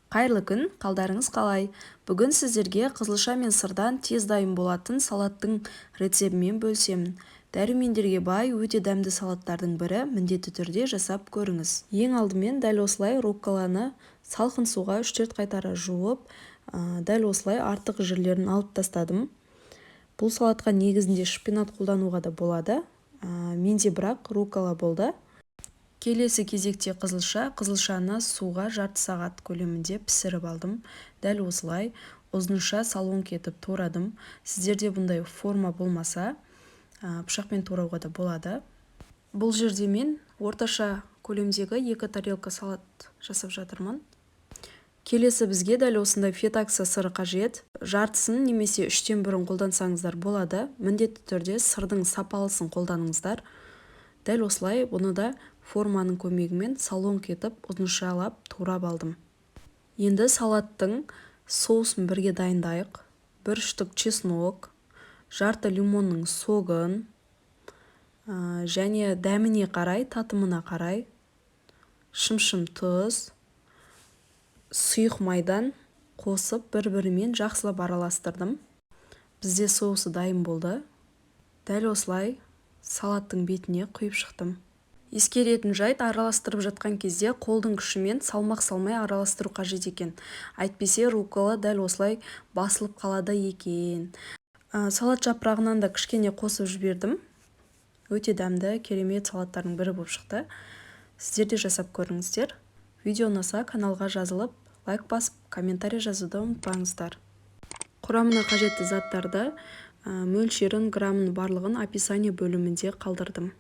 Қайырлы күн, қалдарыңыз қалай? Бүгін сіздерге қызылша мен сырдан тез дайын болатын салаттың рецебімен бөлісемін. Дәрумендерге бай өте дәмді салаттардың бірі, міндетті түрде жасап көріңіз. Ең алдымен дәл осылай рукколаны салқын суға 3-4 қайтара жуып, дәл осылай артық жірлерін алып тастадым. Бұл салатқа негізінде шпинат қолдануға да болады. Менде бірақ руккола болды. Келесі кезекте қызылшаны суға жарты сағат көлемінде пісіріп алдым. Дәл осылай ұзынша солонка етіп турадым. Сіздерде бұндай форма болмаса, пышақпен турауға да болады. Бұл жерде мен орташа көлемдегі 2 тарелка салат жасап жатырмын. Келесі бізге дәл осындай фетакса сыры қажет. Жартысын немесе 3-тен 1-ін қолдансаңыздар болады. Міндетті түрде сырдың сапалысын қолданыңыздар. Дәл осылай бұны да форманың көмегімен солонка етіп ұзыншалап турап алдым. Енді салаттың соусын бірге дайындайық. 1 штук чеснок, жарты лимонның согын, және дәміне қарай, татымына қарай, шым тұз, сұйық майдан қосып бір-бірімен жақсылап араластырдым. Бізде соусы дайын болды. Дәл осылай салаттың бетіне құйып шықтым. Ескеретін жайт, араластырып жатқан кезде қолдың күшімен салмақ салмай араластыру қажет екен. Әйтпесе руккола дәл осылай басылып қалады екен. Салат жапырағынан да кішкене қосып жібердім. Өте дәмді, керемет салаттардың бірі болып шықты. Сіздер де жасап көріңіздер. Видео ұнаса каналға жазылып, лайк басып, комментарий жазуды ұмытпаңыздар. Құрамына қажетті заттарды, мөлшерін, грамын барлығын описание бөлімінде қалдырдым.